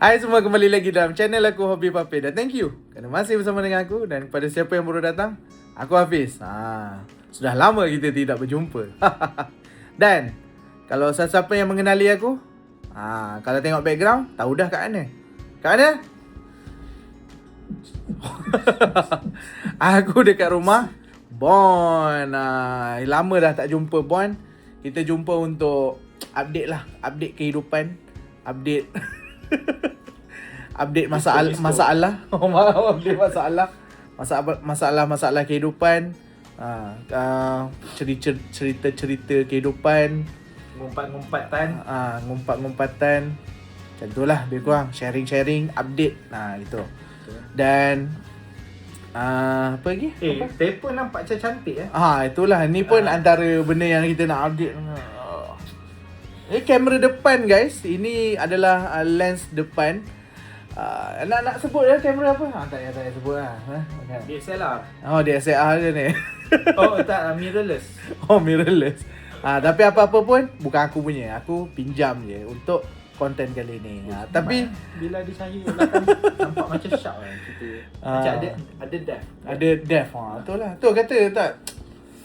Hai semua, kembali lagi dalam channel aku Hobi Pape. Dan thank you kerana masih bersama dengan aku. Dan kepada siapa yang baru datang, aku Hafiz. Sudah lama kita tidak berjumpa. Dan kalau siapa yang mengenali aku, kalau tengok background, tahu dah kat mana. Kat mana? Aku dekat rumah Bon. Lama dah tak jumpa Bon. Kita jumpa untuk update lah, update kehidupan, update update masalah masalah kehidupan, cerita kehidupan, ngumpat-ngumpatan macam itulah, lebih kurang sharing update gitu. Dan apa lagi? Telefon nampak macam cantik itulah, ni pun antara benda yang kita nak update. Kamera depan guys, ini adalah lens depan. Nak sebut ya kamera apa? Tak payah sebut lah. DSLR. DSLR je ni. Tak, mirrorless. Mirrorless. Tapi apa-apa pun bukan aku punya. Aku pinjam je untuk konten kali ni. Tapi bila ada cahaya belakang nampak macam sharp lah kita. Macam ada depth. Ada depth. Itulah. Tu kata tak.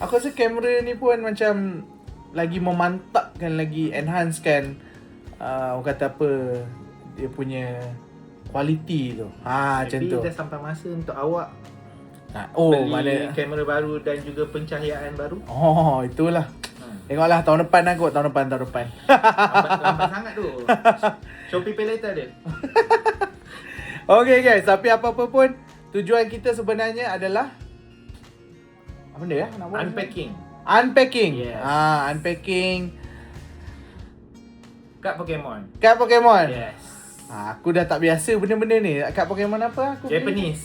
Aku rasa kamera ni pun macam lagi memantapkan, lagi enhancekan orang kata apa, dia punya quality tu. Macam tu. Tapi dah sampai masa untuk awak mana beli kamera baru dan juga pencahayaan baru. Itulah. Tengoklah tahun depan aku, tahun depan. Lambat sangat tu. Shopee Pay Later dia. Okay guys, tapi apa-apa pun tujuan kita sebenarnya adalah apa benda ya? Nak buat Unpacking. Yes. Unpacking Kad Pokemon. Yes. Yes. Aku dah tak biasa benda-benda ni. Kad Pokemon apa aku beli?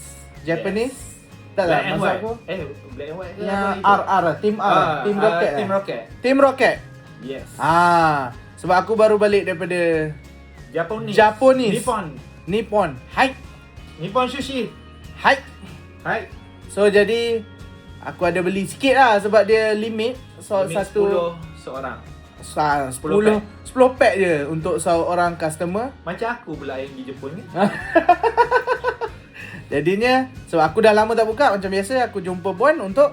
Japanese. Tak Black lah and masa white. aku. Black and white ke Yang apa itu? Team Rocket. Team Rocket. Yes. Sebab aku baru balik daripada Japanese. Nippon. Hai. Nippon Sushi. Hai. So jadi aku ada beli sikit lah sebab dia limit. So Limit satu 10 seorang. 10 pack je untuk seorang customer. Macam aku pula yang di Jepun ni. Jadinya sebab aku dah lama tak buka, macam biasa aku jumpa Bon untuk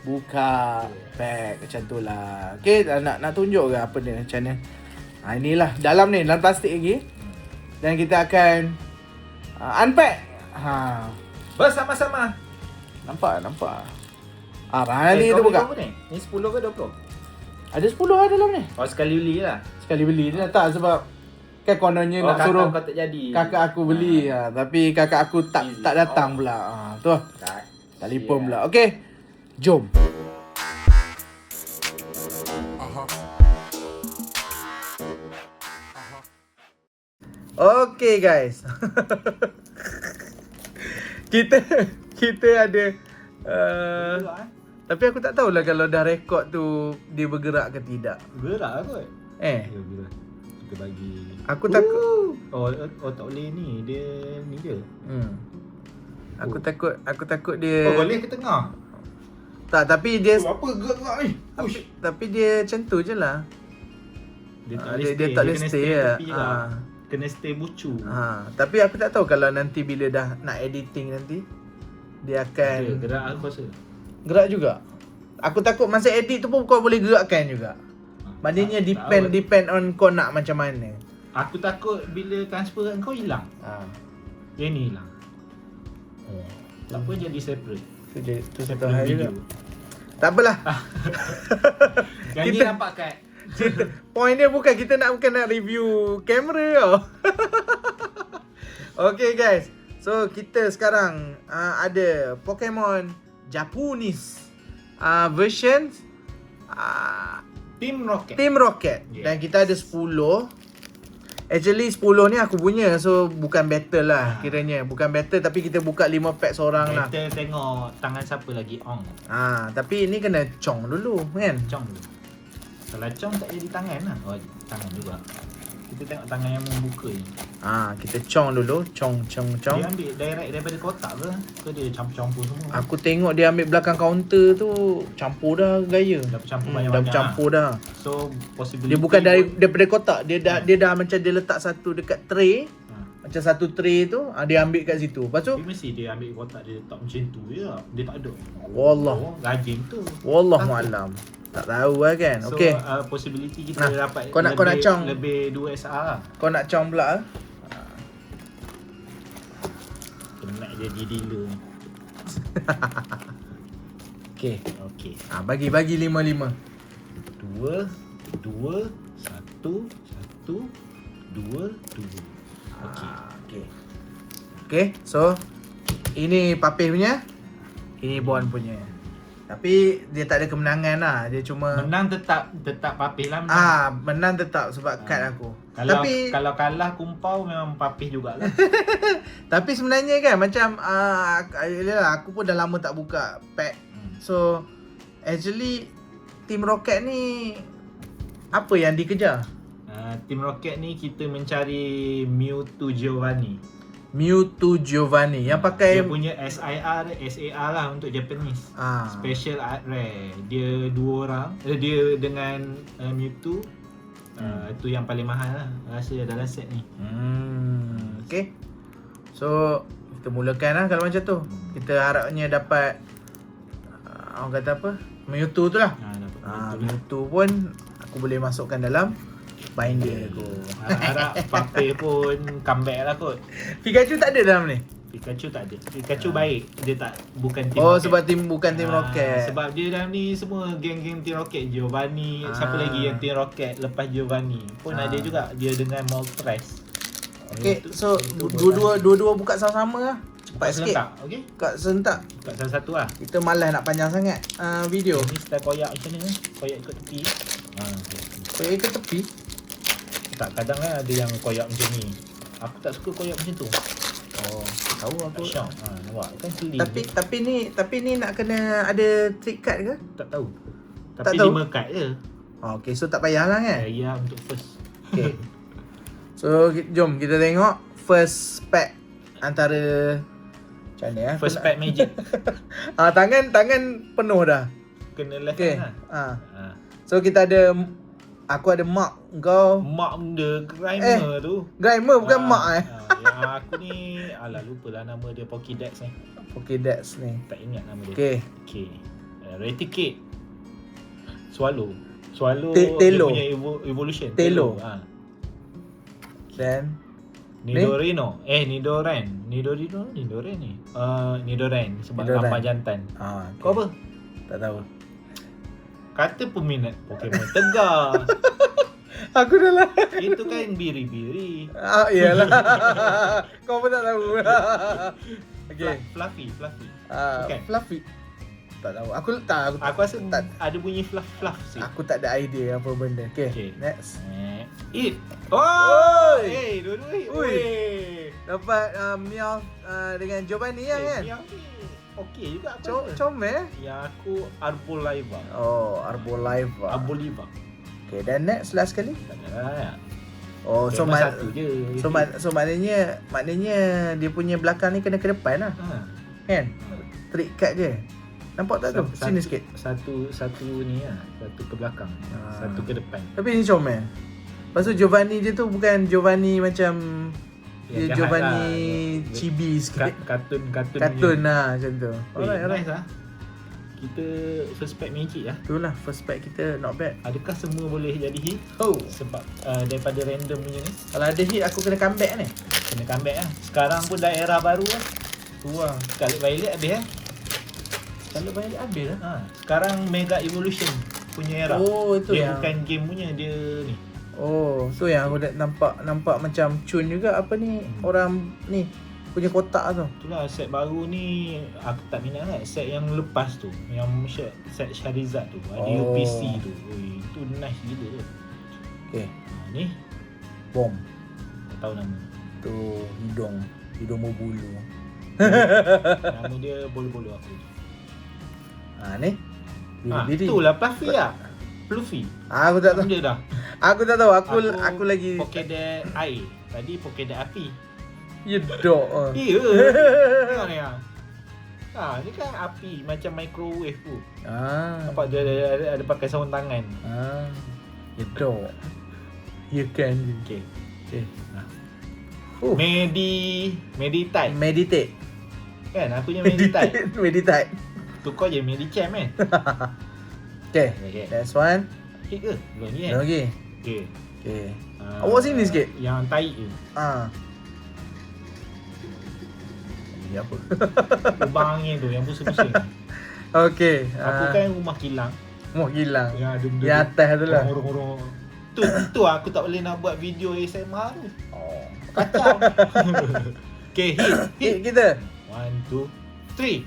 buka pack macam tu lah. Okay, nak tunjuk ke apa dia macam mana. Inilah dalam ni, dalam plastik lagi. Dan kita akan unpack. Bersama-sama. Nampak. Rani tu buka. Ni 10 ke 20? Ada 10 lah dalam ni. Sekali beli lah. Sekali beli je tak, sebab kan kononnya nak suruh kau tak jadi. kakak aku beli. Tapi kakak aku tak datang pula. Tu. Telefon pula. Okey. Jom. Okay guys. kita ada tapi aku tak tahulah kalau dah rekod tu dia bergerak ke tidak. Gerak kot. Ya, gerak. Kita bagi. Aku takut. Tak boleh ni. Dia ni je. Aku takut dia. Boleh ke tengah? Tak, tapi dia Apa gerak ni? tapi dia macam tu je lah. Dia tak boleh stay ya. Kena stay bucu. Tapi aku tak tahu kalau nanti bila dah nak editing nanti dia akan gerak aku rasa. Gerak juga. Aku takut masa edit tu pun kau boleh gerakkan juga. Maknanya depend on kau nak macam mana. Aku takut bila transfer kat kau hilang. Dia ni hilang. Tak apa, jadi separate. Tu satu hal juga. Tak apalah. Yang ni nampak kat. Point dia bukan nak review kamera tau. Okay guys. So kita sekarang ada Pokemon Japanese version Team Rocket. Yes. Dan kita ada 10. Actually 10 ni aku punya, so bukan battle lah kiranya. Bukan battle tapi kita buka 5 pack seorang lah. Kita tengok tangan siapa lagi on. Tapi ini kena cong dulu kan. Cong dulu. Kalau cong tak jadi tangan lah. Tangan juga. Kita tengok tangan yang membuka ni. Kita cong dulu. Cong. Dia ambil direct daripada kotak ke dia campur-campur semua? Aku tengok dia ambil belakang kaunter tu, campur dah gaya. Dah bercampur banyak-banyak. Dah bercampur dah. So possibility dia bukan daripada kotak. Dia dah macam dia letak satu dekat tray. macam satu tray tu, dia ambil kat situ. Lepas tu Tapi mesti dia ambil kotak dia letak macam tu je. Dia tak ada. wallah, Rajin tu. wallah Takut. malam. Tak tahu lah kan. So Okey. possibility kita Nah, dapat kau nak cong. lebih 2 SR lah. Kau nak cong pula ah? Penat jadi dealer ni. Okey. Okey. Bagi 5-5. 2 2 1 1 2 2. Okey. Okey. Okey, so ini Papih punya. Ini Bon punya. Tapi dia tak ada kemenangan lah. Dia cuma Menang tetap Papih lah menang. menang tetap sebab kad aku. Kalau kalah kumpau memang Papih jugalah. Tapi sebenarnya kan macam aku pun dah lama tak buka pack. So actually Team Rocket ni apa yang dikejar? Team Rocket ni kita mencari Mewtwo Giovanni. Mewtwo Giovanni yang pakai Dia punya SAR lah untuk Japanese. Special art rare. Dia 2 orang. Dia dengan Mewtwo. Tu yang paling mahal lah rasa dalam set ni. Okay. So kita mulakan lah kalau macam tu. Kita harapnya dapat orang kata apa? Mewtwo tu lah. Mewtwo pun aku boleh masukkan dalam binder aku. Harap Papih pun comeback lah kot. Pikachu tak ada dalam ni? Pikachu tak ada. Pikachu baik. Dia tak bukan Team Oh Rocket. sebab bukan Team Rocket. Sebab dia dalam ni semua geng-geng Team Rocket. Giovanni, siapa lagi yang Team Rocket lepas Giovanni pun ada juga. Dia dengan Moltres. Okay, so dua-dua buka sama-sama lah. Cepat sikit. Serentak, okey? Buka serentak. Buka salah satu lah. Kita malas nak panjang sangat video. Ni style koyak macam ni. Koyak ikut tepi. Koyak ke tepi? Tak, kadang lah ada yang koyak macam ni. Aku tak suka koyak macam tu. Oh, tahu aku. Syok. Nampak kan seli. Tapi ni nak kena ada trick card ke? Tak tahu. Tak Tapi tahu. 5 kad je. Okay, so tak payahlah kan? Ya untuk first. Okay. So jom kita tengok first pack antara macam mana First pack magic. tangan penuh dah. Kena left Okay. hand lah. So kita ada aku ada Mark, kau Mak benda Grimer tu. Grimer bukan Mark Yang aku ni alah lupalah nama dia Pokédex ni. Pokédex ni. Tak ingat nama dia. Okay. Reticate. Swallow Telo. dia punya evolution. Telo. Dan Nidorino. Nidoran. Nidoran ni. Nidoran sebab Nidoran. gambar jantan. Okay. Kau apa? Tak tahu. Kata peminat Pokemon tegar. Aku dah lah. Itu kan biri-biri. Iyalah. Kau pun tak tahu. Okay. Fluffy. Bukan. Fluffy. Tak tahu. Aku rasa tak, ada bunyi fluff sih. aku tak ada idea apa benda. Okay. Next. Eat. Oi. Dua-dua. Ui. Dapat Meow dengan Giovanni lah kan? Yang ni okey juga aku. Comel. Yang aku Arboliva. Oh, Arboliva. Okay, dan next last kali. Tak ada lah. Oh, so satu je. so maknanya dia punya belakang ni kena ke depan lah. Kan? Trick card je. Nampak tak tu? Sini sikit. Satu ni lah. Satu ke belakang. Satu ke depan. Tapi ni comel. Lepas tu Giovanni dia tu bukan Giovanni macam dia Giovanni lah. chibi sikit. Kartun lah macam tu. Alright. Nice lah. Kita first pack magic lah. Itulah first pack kita not bad. Adakah semua boleh jadi hit? Sebab daripada random punya ni. Kalau ada hit aku kena comeback ni. Kena comeback lah. Sekarang pun dah era baru lah. Scarlet Violet habis lah. Kalau banyak habis lah. Sekarang Mega Evolution punya era. Oh, itu dia yang bukan game punya, dia ni. Oh, tu yang aku dah nampak macam Chun juga apa ni orang ni punya kotak tu. Itulah set baru ni aku tak minat lah. Set yang lepas tu, yang set Charizard tu, ada UPC tu. Oi, itu nice gila tu. Okay. Ni Bom. tak tahu nama. Tu hidung berbulu. Nama dia bolu-bolu aku. Ni. Biri-biri. Itulah Fluffy lah. Fluffy. Aku tak tahu. Dia dah. Aku tak tahu. Aku lagi Pokédex air. Tadi Pokédex api. You dog. Ya. Tengok ni ah. Ni kan api macam microwave tu. Nampak dia ada pakai sarung tangan. You dog. You can. Okay. Meditate. Meditate. Kan aku punya Meditate. Meditate. Tukar je Medicam kan. Okay. Okay. That's one. Hit ke? Belum ni kan? Lagi. Okay. Okay. Awak sini sikit. Yang taik je. Ini apa? Lubang angin tu yang pusing-pusing. Okay. Aku kan rumah kilang. Mau hilang. Yang ada benda Yang atas tu lah. Korong-korong. Tu aku tak boleh nak buat video ASMR tu. Kacau. Okay, hit. Kita. 1, 2, 3.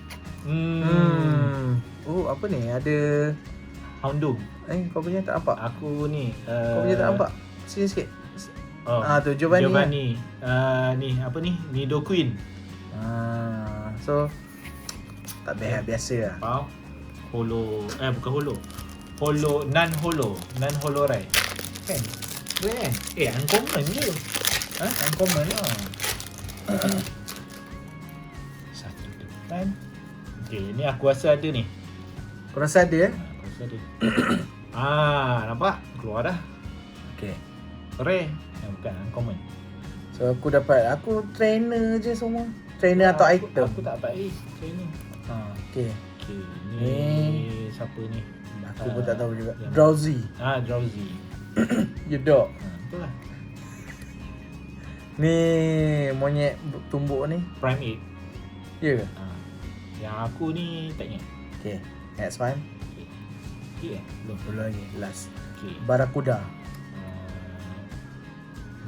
Oh, apa ni? Ada Houndoom. kau punya tak nampak? Aku ni Kau punya tak nampak? Sini sikit. Tu Giovanni. Giovanni. Ni apa ni? Nidoqueen. So tak biasa lah. Faham? Bukan holo, non-holo right? Kan? Keren kan? Uncommon je. Uncommon lah. Satu depan. Okay, ni aku rasa ada ni. Kau rasa ada Aku rasa ada. Nampak? Keluar dah. Okay. Rare. Bukan uncommon. So aku trainer je semua. Trainer atau item. Aku tak dapat trainer. Okay. Okay, ni siapa ni? Aku pun tak tahu juga. Drowsy. Drowsy. You dog. Betul lah. Ni monyet tumbuk ni. Prime 8. Ya ke? Yang aku ni tak ingat. Okay. Next one. Okay. Belum lagi. Last. Okay. Barracuda.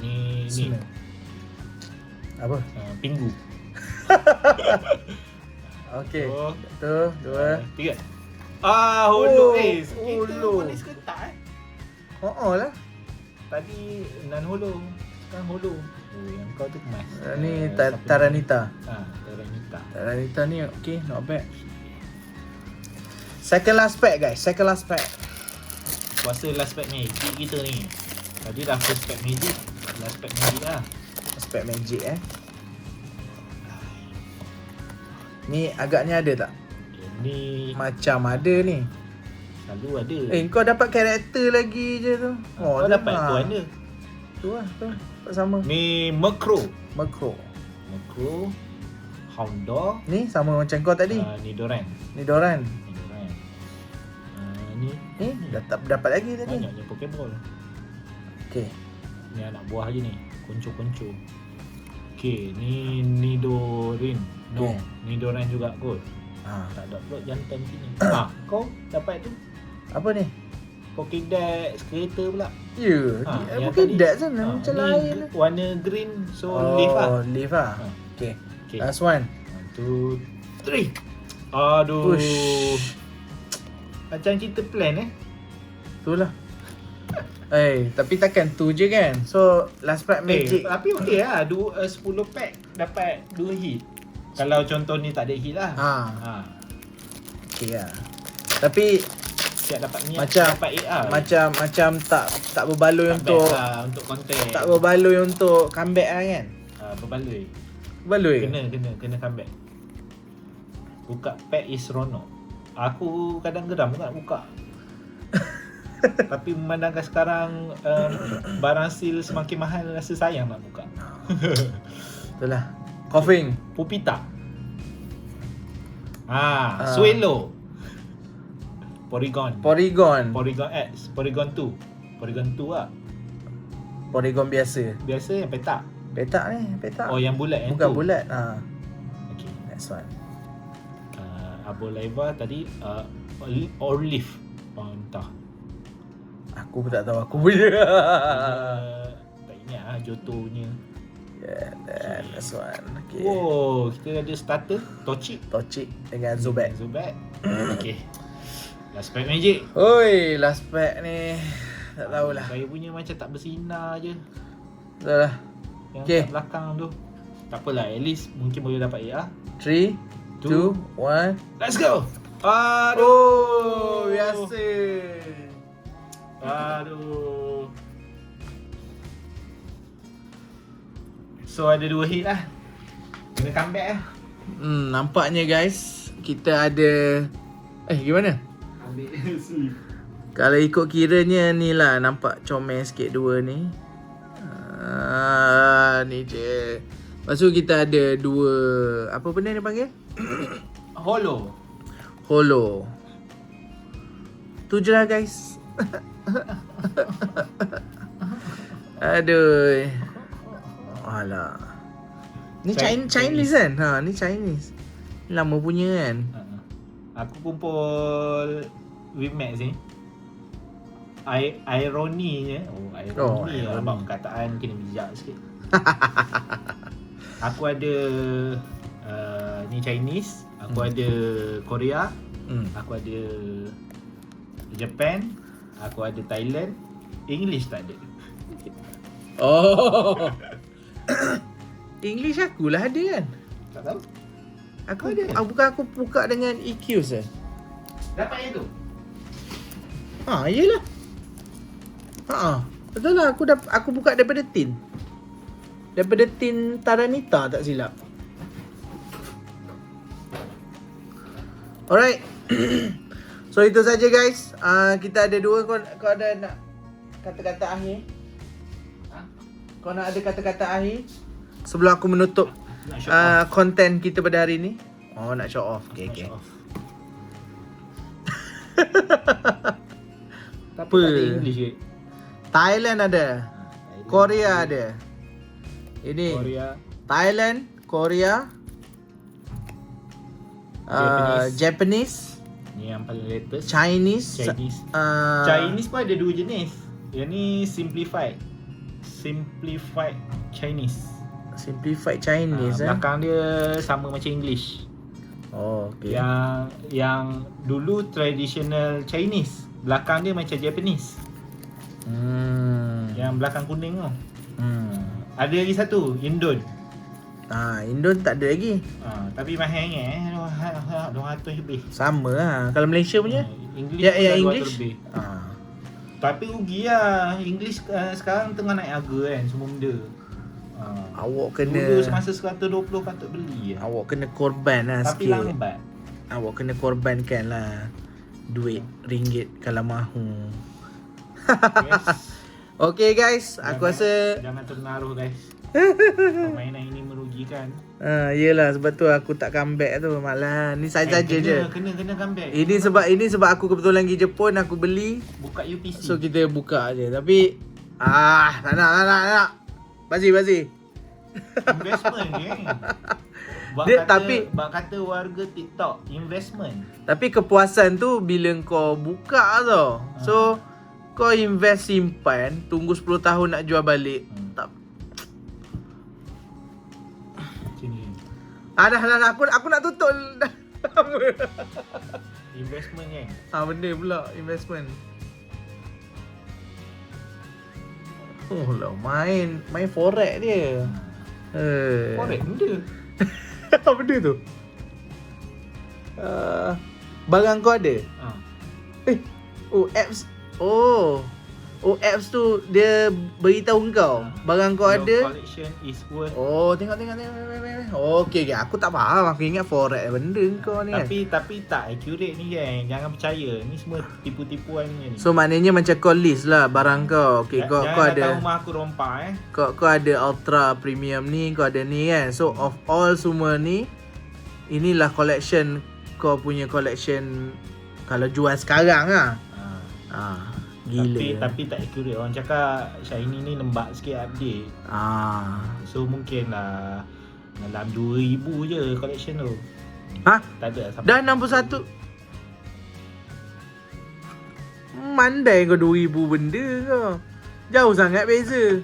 Ni apa? Pingu. Okay. Satu, 2, 3. 3. Holo. Holo. Polis ke tak lah. Tadi non-holo. Sekarang holo. Yang kau tu kemas. Ni Taranita. Taranita. Taranita ni okay, not bad. Second last pack guys. Puasa last pack magic kita ni. Tadi dah first pack magic. Last pack magic lah. Last pack magic Ni agaknya ada tak? Ni Macam ada ni. selalu ada. Kau dapat karakter lagi je tu. Kau dapat tu ada. Tu lah tu. Tak sama. Ni Murkrow. Houndour. Ni sama macam kau tadi. Nidoran. Ni dapat lagi tadi. banyaknya Pokeball. Okay. Ni anak buah je ni. Konco-konco. Okay, ni Nidorin. No, Okay. Nidoran juga kot. Tak ada pula jantan sini. Kau dapat tu Apa ni? Pokédex kereta pula. Ya, yang bukan tadi. dat sana macam ni lain lah. warna green, so leaf lah. Leaf lah. Okay. Okay. Last one. 1, 2, 3. Aduh. Push. Macam kita plan Itulah. Tapi takkan tu je kan. So last pack magic. Tapi okey lah. 10 pack dapat 2 hit. Kalau contoh ni tak ada hit lah. Okay lah. Tapi siap dapat ni macam dapat 8 lah. macam tak berbaloi tak untuk lah, untuk konten. tak berbaloi untuk comeback lah kan. Berbaloi. Berbaloi. Kena comeback. Buka pack is Rono. Aku kadang geram nak buka. Tapi memandangkan sekarang barang seal semakin mahal, rasa sayang nak buka. Itulah. Coughing. Pupita. Swallow. Porygon X. Porygon 2 lah. Porygon biasa. Biasa yang petak. Petak. Oh, yang bulat yang bukan tu. bulat. Okay. Next one. Abolaiva tadi Orleaf. Entah. Aku pun tak tahu aku punya. Tak ingat lah Johto punya. Yeah, that's one. Okay. Oh, kita ada starter Torchic dengan Zubat. Okay. Last pack magic. Oi, last pack ni tak tahulah. Saya punya macam tak bersinar je. Dah lah. Yang Okay. kat belakang tu. Tak apalah, at least mungkin boleh dapat AR. 3, 2, 1. Let's go. Oh, biasa. Aduh. So ada 2 hit lah. Kena comeback lah. Nampaknya guys, kita ada gimana? Ambil sleeve. Kalau ikut kiranya ni lah, nampak comel sikit dua ni. ni je. Lepas tu kita ada 2 apa benda ni panggil? Holo. Tu je lah guys. Aduh. Alah. Ni Chinese kan? Ni Chinese. Lama punya kan? Aku kumpul Wimax ni. Ironinya. Ironi lah. Abang perkataan kena bijak sikit. Aku ada ni Chinese. Aku ada Korea. Aku ada Japan. Aku ada Thailand. English tak ada. Oh. English aku lah ada kan? Tak tahu. Aku aku buka dengan EQ sah. Dapat yang tu? Yelah. Betul lah, aku buka daripada tin. Daripada tin Taranita tak silap. Alright. So itu saja guys. Kita ada 2. Kau ada nak kata-kata akhir? Kau nak ada kata-kata akhir sebelum aku menutup konten kita pada hari ni? Nak show off. Okay. Tapi tak ada English ke? Thailand ada. Korea ada. Ini Korea, Thailand, Korea, Japanese. Ni yang paling latest. Chinese. Chinese pun ada 2 jenis. Yang ni simplified Chinese. Simplified Chinese. Belakang dia sama macam English. Okay. Yang dulu traditional Chinese, belakang dia macam Japanese. Yang belakang kuning tu. Ada lagi satu, Indon. Indon tak ada lagi. Tapi mahal $200 lebih. Sama lah. Kalau Malaysia punya? English English. lebih. Tapi rugi lah. English sekarang tengah naik harga kan, semua benda. Awak kena dulu semasa 120 patut beli lah. Awak kena korban lah tapi sikit. Lambat. Awak kena korbankan lah duit ringgit kalau mahu. Yes. Okay guys, aku rasa jangan terpengaruh guys. Permainan ini merugikan. Yelah, sebab tu aku tak comeback tu. Malah ni saja je. Kena comeback. Ini sebab aku kebetulan pergi Jepun, aku beli. Buka UPC. So kita buka je. Tapi tak nak. Bazi. Investment je. Bak kata warga TikTok investment. Tapi kepuasan tu bila kau buka tau. So kau invest simpan, tunggu 10 tahun nak jual balik. Tak. Sini. Dah aku nak tutup. Investment kan. Benda pula investment. Main forex dia. Forex benda. Apa benda tu? Barang kau ada? Apps. Apps tu dia beritahu kau barang kau Your ada. collection is worth. Tengok. Okay, aku tak faham. Aku ingat forex benda kau ni kan. Tapi tak accurate ni kan. Jangan percaya. Ni semua tipu-tipuan ni. So maknanya macam kau list lah barang kau. Okay, kau ada. Jangan rumah aku rompak Kau ada ultra premium ni, kau ada ni kan. So of all semua ni, inilah collection kau punya collection kalau jual sekarang lah. Gila. Tapi tak accurate. Orang cakap Shiny ni lembab sikit update. So mungkin lah dalam 2000 je collection tu. Tak ada sampai dah 61. Mandai kau 2000 benda kau. Jauh sangat beza.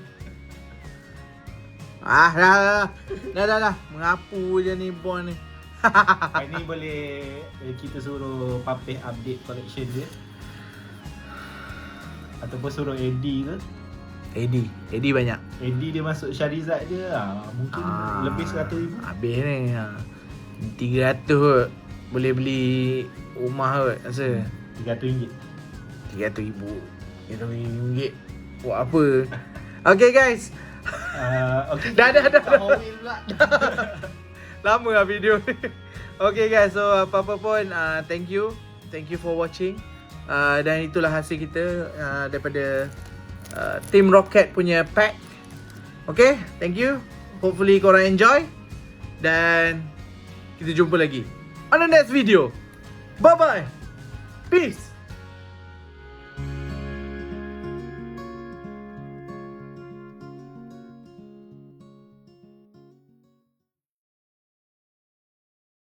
Dah. Mengapu je ni Bon ni. Ini boleh kita suruh Papih update collection dia. Ataupun suruh Eddie ke. Eddie banyak. Eddie dia masuk Syarizat je mungkin lebih 100,000. Habis ni 300 kot. Boleh beli rumah kot rasa. RM300. RM300,000 buat apa? Okay guys. Okay, dah. pula. Lama lah video ni. Okay guys, so apa-apa pun thank you for watching. Dan itulah hasil kita daripada Team Rocket punya pack. Okay, thank you. Hopefully korang enjoy. Dan kita jumpa lagi on the next video. Bye-bye. Peace.